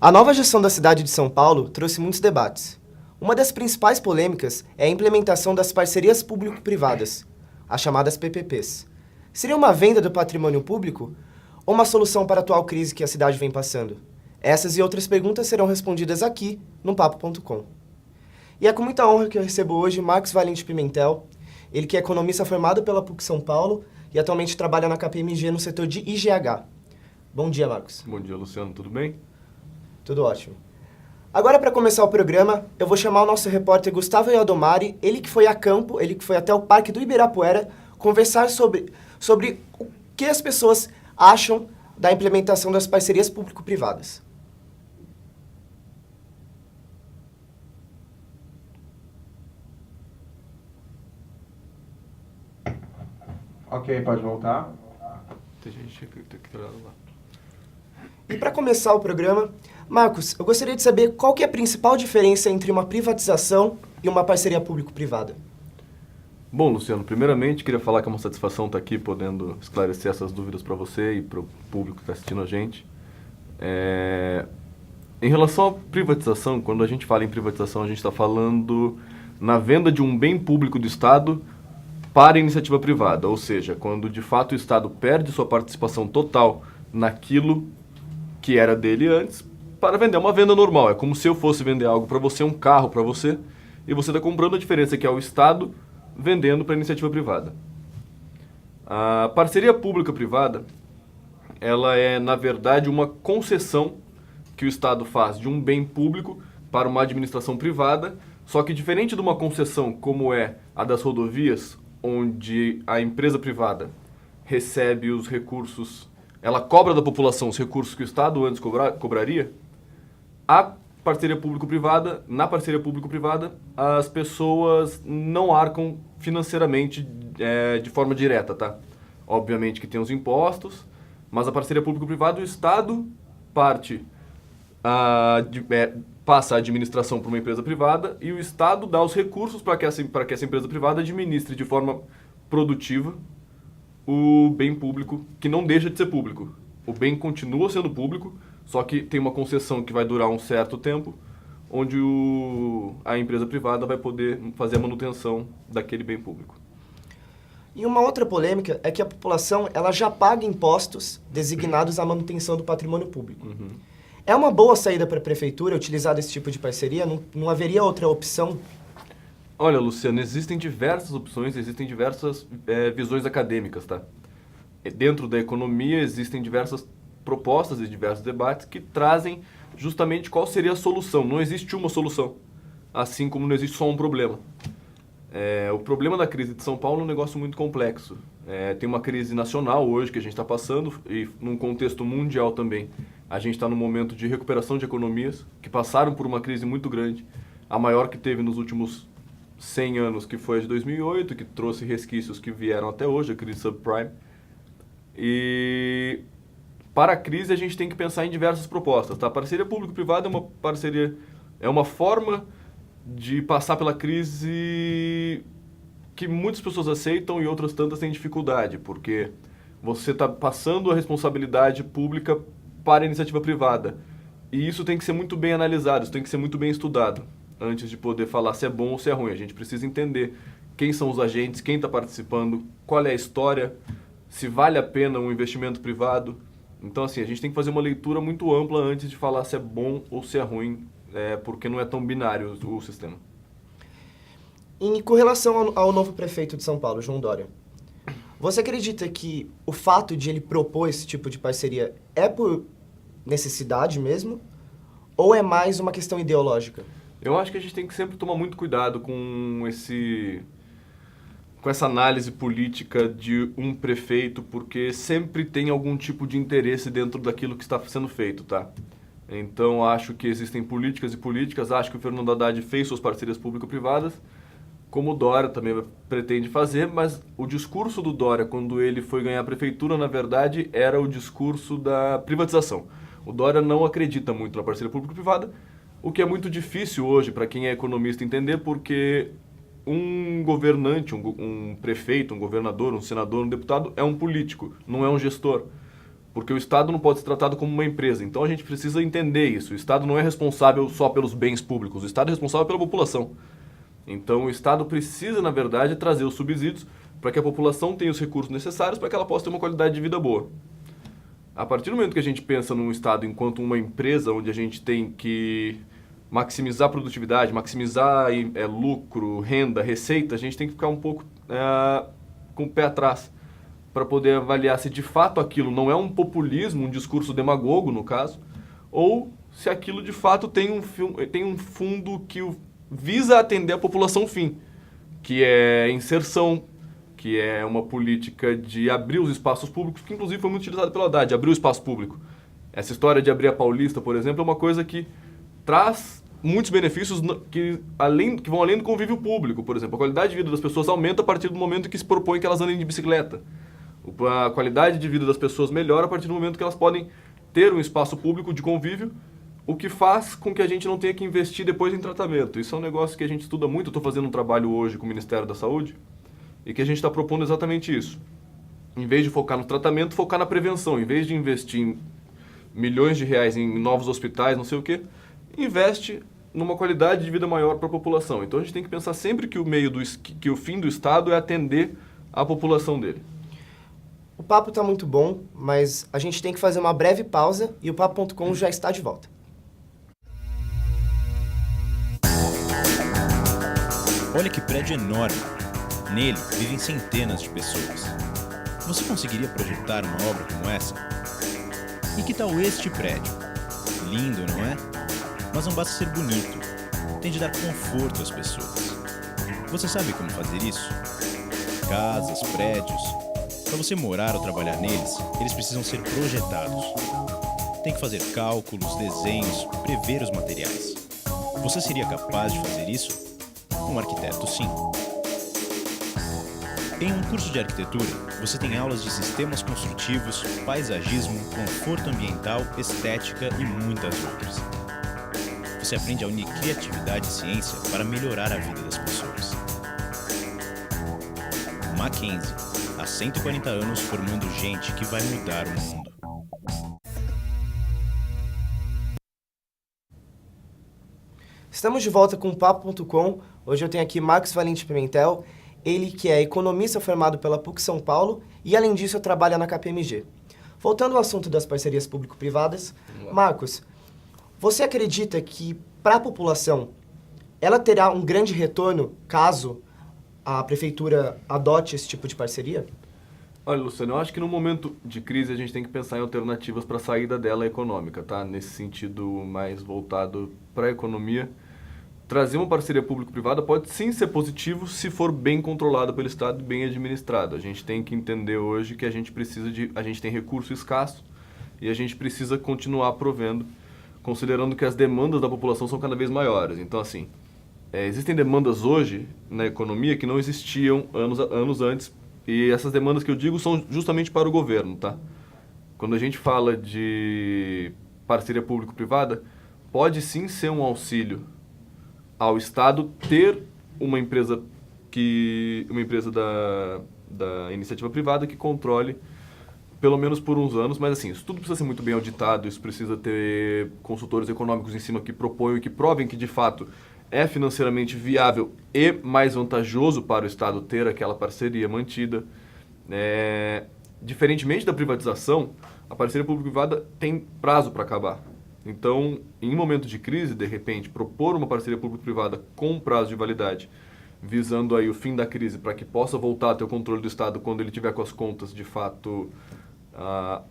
A nova gestão da cidade de São Paulo trouxe muitos debates. Uma das principais polêmicas é a implementação das parcerias público-privadas, as chamadas PPPs. Seria uma venda do patrimônio público ou uma solução para a atual crise que a cidade vem passando? Essas e outras perguntas serão respondidas aqui no Papo.com. E é com muita honra que eu recebo hoje Marcos Valente Pimentel, ele que é economista formado pela PUC São Paulo e atualmente trabalha na KPMG no setor de IGH. Bom dia, Marcos. Bom dia, Luciano. Tudo bem? Tudo ótimo. Agora, para começar o programa, eu vou chamar o nosso repórter Gustavo Iadomari, ele que foi a campo, ele que foi até o Parque do Ibirapuera, conversar sobre o que as pessoas acham da implementação das parcerias público-privadas. Ok, pode voltar. Tem gente que tem que olhar lá. E para começar o programa, Marcos, eu gostaria de saber qual que é a principal diferença entre uma privatização e uma parceria público-privada. Bom, Luciano, primeiramente queria falar que é uma satisfação estar aqui podendo esclarecer essas dúvidas para você e para o público que está assistindo a gente. Em relação à privatização, quando a gente fala em privatização, a gente está falando na venda de um bem público do Estado para a iniciativa privada, ou seja, quando de fato o Estado perde sua participação total naquilo que era dele antes, para vender. É uma venda normal, é como se eu fosse vender algo para você, um carro para você, e você está comprando, a diferença que é o Estado vendendo para a iniciativa privada. A parceria pública-privada, ela é, na verdade, uma concessão que o Estado faz de um bem público para uma administração privada, só que diferente de uma concessão como é a das rodovias, onde a empresa privada recebe os recursos, ela cobra da população os recursos que o Estado antes cobraria, a parceria público-privada, na parceria público-privada, as pessoas não arcam financeiramente de forma direta, tá? Obviamente que tem os impostos, mas a parceria público-privada, o Estado passa a administração para uma empresa privada e o Estado dá os recursos para que essa empresa privada administre de forma produtiva o bem público, que não deixa de ser público. O bem continua sendo público, só que tem uma concessão que vai durar um certo tempo, onde a empresa privada vai poder fazer a manutenção daquele bem público. E uma outra polêmica é que a população ela já paga impostos designados à manutenção do patrimônio público. Uhum. É uma boa saída para a prefeitura utilizar esse tipo de parceria? Não haveria outra opção? Olha, Luciano, existem diversas opções, existem diversas visões acadêmicas, tá? Dentro da economia existem diversas propostas e diversos debates que trazem justamente qual seria a solução. Não existe uma solução, assim como não existe só um problema. O problema da crise de São Paulo é um negócio muito complexo. Tem uma crise nacional hoje que a gente está passando e num contexto mundial também. A gente está num momento de recuperação de economias que passaram por uma crise muito grande, a maior que teve nos últimos 100 anos, que foi a de 2008, que trouxe resquícios que vieram até hoje, a crise subprime. E para a crise a gente tem que pensar em diversas propostas, tá? A parceria público-privada é uma forma de passar pela crise que muitas pessoas aceitam e outras tantas têm dificuldade, porque você está passando a responsabilidade pública para a iniciativa privada. E isso tem que ser muito bem analisado, isso tem que ser muito bem estudado, antes de poder falar se é bom ou se é ruim. A gente precisa entender quem são os agentes, quem está participando, qual é a história, se vale a pena um investimento privado. Então, assim, a gente tem que fazer uma leitura muito ampla antes de falar se é bom ou se é ruim, porque não é tão binário o sistema. E com relação ao novo prefeito de São Paulo, João Dória, você acredita que o fato de ele propor esse tipo de parceria é por necessidade mesmo? Ou é mais uma questão ideológica? Eu acho que a gente tem que sempre tomar muito cuidado com essa análise política de um prefeito, porque sempre tem algum tipo de interesse dentro daquilo que está sendo feito, tá? Então, acho que existem políticas e políticas. Acho que o Fernando Haddad fez suas parcerias público-privadas, como o Dória também pretende fazer, mas o discurso do Dória, quando ele foi ganhar a prefeitura, na verdade, era o discurso da privatização. O Dória não acredita muito na parceria público-privada, o que é muito difícil hoje para quem é economista entender, porque um governante, um prefeito, um governador, um senador, um deputado é um político, não é um gestor. porque o Estado não pode ser tratado como uma empresa. Então a gente precisa entender isso. O Estado não é responsável só pelos bens públicos, o Estado é responsável pela população. Então o Estado precisa, na verdade, trazer os subsídios para que a população tenha os recursos necessários para que ela possa ter uma qualidade de vida boa. A partir do momento que a gente pensa num Estado enquanto uma empresa, onde a gente tem que maximizar a produtividade, maximizar lucro, renda, receita, a gente tem que ficar um pouco com o pé atrás para poder avaliar se de fato aquilo não é um populismo, um discurso demagogo, no caso, ou se aquilo de fato tem um fundo que visa atender a população fim, que é inserção, que é uma política de abrir os espaços públicos, que inclusive foi muito utilizado pela Haddad, abrir o espaço público. Essa história de abrir a Paulista, por exemplo, é uma coisa que traz muitos benefícios que vão além do convívio público. Por exemplo, a qualidade de vida das pessoas aumenta a partir do momento que se propõe que elas andem de bicicleta. A qualidade de vida das pessoas melhora a partir do momento que elas podem ter um espaço público de convívio, o que faz com que a gente não tenha que investir depois em tratamento. Isso é um negócio que a gente estuda muito. Eu estou fazendo um trabalho hoje com o Ministério da Saúde e que a gente está propondo exatamente isso. Em vez de focar no tratamento, focar na prevenção. Em vez de investir em milhões de reais em novos hospitais, não sei o quê, investe numa qualidade de vida maior para a população. Então a gente tem que pensar sempre que que o fim do Estado é atender a população dele. O papo está muito bom, mas a gente tem que fazer uma breve pausa e o Papo.com já está de volta. Olha que prédio enorme. Nele vivem centenas de pessoas. Você conseguiria projetar uma obra como essa? E que tal este prédio? Lindo, não é? Mas não basta ser bonito. Tem de dar conforto às pessoas. Você sabe como fazer isso? Casas, prédios. Para você morar ou trabalhar neles, eles precisam ser projetados. Tem que fazer cálculos, desenhos, prever os materiais. Você seria capaz de fazer isso? Um arquiteto, sim. Em um curso de arquitetura, você tem aulas de sistemas construtivos, paisagismo, conforto ambiental, estética e muitas outras. Você aprende a unir criatividade e ciência para melhorar a vida das pessoas. Mackenzie, há 140 anos formando gente que vai mudar o mundo. Estamos de volta com o Papo.com. Hoje eu tenho aqui Marcos Valente Pimentel, ele que é economista formado pela PUC São Paulo e, além disso, trabalha na KPMG. Voltando ao assunto das parcerias público-privadas, Marcos, você acredita que, para a população, ela terá um grande retorno caso a prefeitura adote esse tipo de parceria? Olha, Luciano, eu acho que no momento de crise a gente tem que pensar em alternativas para a saída dela econômica, tá? Nesse sentido mais voltado para a economia. Trazer uma parceria público-privada pode sim ser positivo se for bem controlada pelo Estado e bem administrado. A gente tem que entender hoje que a gente tem recurso escasso e a gente precisa continuar provendo, considerando que as demandas da população são cada vez maiores. Então, assim, existem demandas hoje na economia que não existiam anos antes, e essas demandas que eu digo são justamente para o governo, tá? Quando a gente fala de parceria público-privada, pode sim ser um auxílio ao Estado ter uma empresa da iniciativa privada que controle pelo menos por uns anos, mas assim, isso tudo precisa ser muito bem auditado, isso precisa ter consultores econômicos em cima que proponham e que provem que de fato é financeiramente viável e mais vantajoso para o Estado ter aquela parceria mantida. Diferentemente da privatização, a parceria público-privada tem prazo para acabar. Então, em momento de crise, de repente, propor uma parceria público-privada com prazo de validade, visando aí o fim da crise para que possa voltar a ter o controle do Estado quando ele tiver com as contas de fato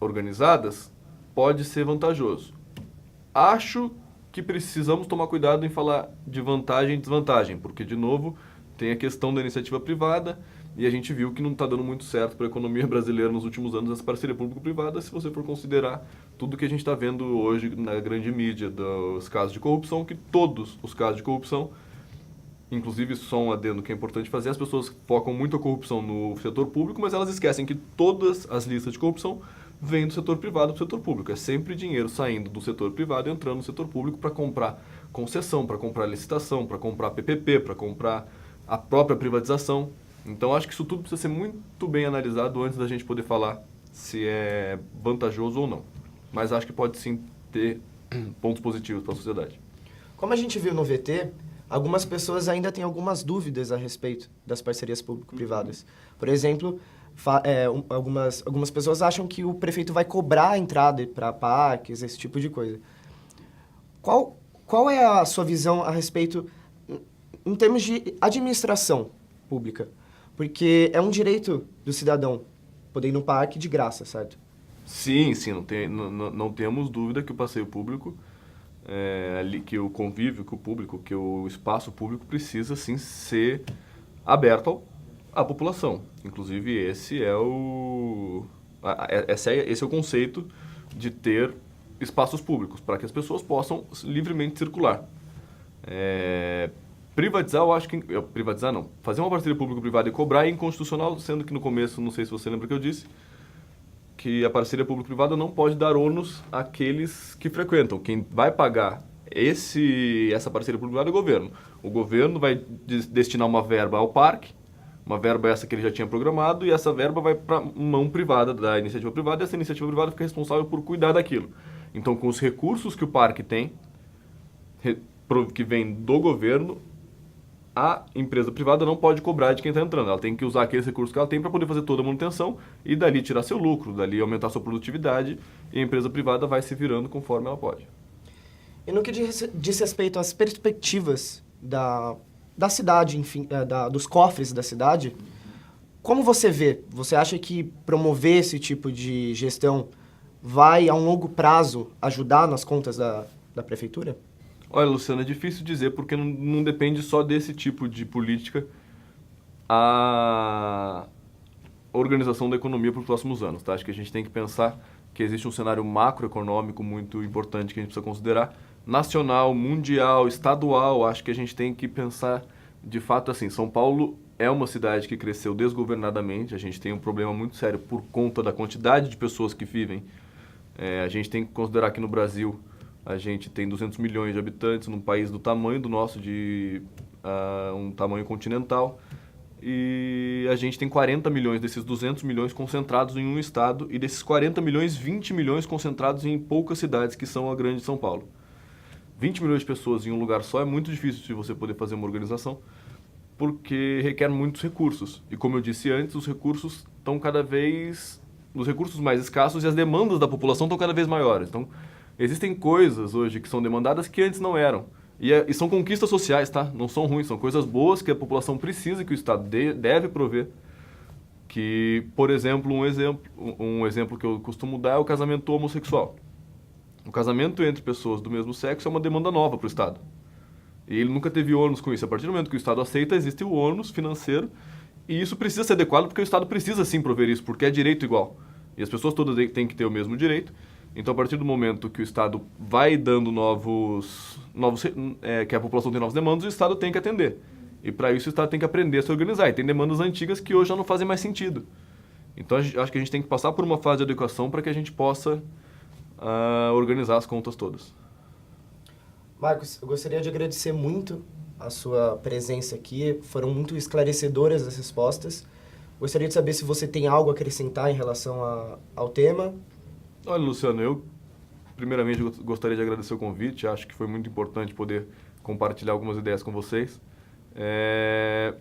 organizadas, pode ser vantajoso. Acho que precisamos tomar cuidado em falar de vantagem e desvantagem, porque, de novo, tem a questão da iniciativa privada e a gente viu que não está dando muito certo para a economia brasileira nos últimos anos essa parceria público-privada, se você for considerar tudo que a gente está vendo hoje na grande mídia dos casos de corrupção, que todos os casos de corrupção, inclusive só um adendo que é importante fazer, as pessoas focam muito a corrupção no setor público, mas elas esquecem que todas as listas de corrupção vêm do setor privado para o setor público. É sempre dinheiro saindo do setor privado e entrando no setor público para comprar concessão, para comprar licitação, para comprar PPP, para comprar a própria privatização. Então, acho que isso tudo precisa ser muito bem analisado antes da gente poder falar se é vantajoso ou não. Mas acho que pode sim ter pontos positivos para a sociedade. Como a gente viu no VT, algumas pessoas ainda têm algumas dúvidas a respeito das parcerias público-privadas. Por exemplo, algumas pessoas acham que o prefeito vai cobrar a entrada para parques, esse tipo de coisa. Qual é a sua visão a respeito em termos de administração pública? Porque é um direito do cidadão poder ir no parque de graça, certo? Sim, não temos dúvida que o passeio público, que o convívio com o público, que o espaço público precisa sim ser aberto à população. Inclusive esse é o conceito de ter espaços públicos, para que as pessoas possam livremente circular. Privatizar, eu acho que... Privatizar não. Fazer uma parceria público-privada e cobrar é inconstitucional, sendo que no começo, não sei se você lembra que eu disse, que a parceria público-privada não pode dar ônus àqueles que frequentam. Quem vai pagar essa parceria público-privada é o governo. O governo vai destinar uma verba ao parque, uma verba essa que ele já tinha programado, e essa verba vai para mão privada da iniciativa privada, e essa iniciativa privada fica responsável por cuidar daquilo. Então, com os recursos que o parque tem, que vem do governo, a empresa privada não pode cobrar de quem está entrando. Ela tem que usar aqueles recursos que ela tem para poder fazer toda a manutenção e dali tirar seu lucro, dali aumentar sua produtividade, e a empresa privada vai se virando conforme ela pode. E no que diz respeito às perspectivas da cidade, enfim, dos cofres da cidade, como você vê? Você acha que promover esse tipo de gestão vai, a um longo prazo, ajudar nas contas da prefeitura? Olha, Luciano, é difícil dizer porque não depende só desse tipo de política a organização da economia para os próximos anos, tá? Acho que a gente tem que pensar que existe um cenário macroeconômico muito importante que a gente precisa considerar, nacional, mundial, estadual. Acho que a gente tem que pensar, de fato, assim, São Paulo é uma cidade que cresceu desgovernadamente, a gente tem um problema muito sério por conta da quantidade de pessoas que vivem. A gente tem que considerar que no Brasil a gente tem 200 milhões de habitantes num país do tamanho do nosso, de um tamanho continental, e a gente tem 40 milhões desses 200 milhões concentrados em um estado, e desses 40 milhões, 20 milhões concentrados em poucas cidades, que são a grande São Paulo. 20 milhões de pessoas em um lugar só é muito difícil de você poder fazer uma organização, porque requer muitos recursos. E como eu disse antes, os recursos estão cada vez... os recursos mais escassos e as demandas da população estão cada vez maiores. Então, existem coisas hoje que são demandadas que antes não eram. E são conquistas sociais, tá? Não são ruins, são coisas boas que a população precisa e que o Estado deve prover. Que, por exemplo, um exemplo que eu costumo dar é o casamento homossexual. O casamento entre pessoas do mesmo sexo é uma demanda nova para o Estado. E ele nunca teve ônus com isso. A partir do momento que o Estado aceita, existe o ônus financeiro, e isso precisa ser adequado porque o Estado precisa sim prover isso, porque é direito igual. E as pessoas todas têm que ter o mesmo direito. Então, a partir do momento que o Estado vai dando que a população tem novas demandas, o Estado tem que atender. E para isso o Estado tem que aprender a se organizar. E tem demandas antigas que hoje já não fazem mais sentido. Então, acho que a gente tem que passar por uma fase de adequação para que a gente possa organizar as contas todas. Marcos, eu gostaria de agradecer muito a sua presença aqui. Foram muito esclarecedoras as respostas. Gostaria de saber se você tem algo a acrescentar em relação ao tema. Olha, Luciano, eu primeiramente gostaria de agradecer o convite. Acho que foi muito importante poder compartilhar algumas ideias com vocês.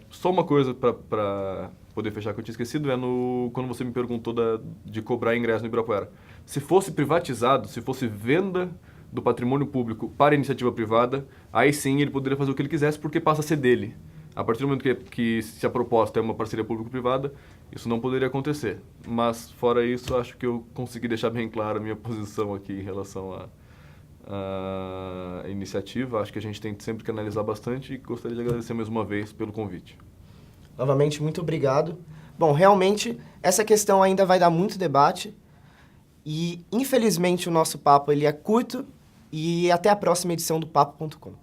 Só uma coisa para poder fechar que eu tinha esquecido, quando você me perguntou de cobrar ingresso no Ibirapuera. Se fosse privatizado, se fosse venda do patrimônio público para iniciativa privada, aí sim ele poderia fazer o que ele quisesse, porque passa a ser dele. A partir do momento que se a proposta é uma parceria público-privada, isso não poderia acontecer. Mas, fora isso, acho que eu consegui deixar bem clara a minha posição aqui em relação à iniciativa. Acho que a gente tem sempre que analisar bastante, e gostaria de agradecer mais uma vez pelo convite. Novamente, muito obrigado. Bom, realmente, essa questão ainda vai dar muito debate, e, infelizmente, o nosso papo ele é curto, e até a próxima edição do Papo.com.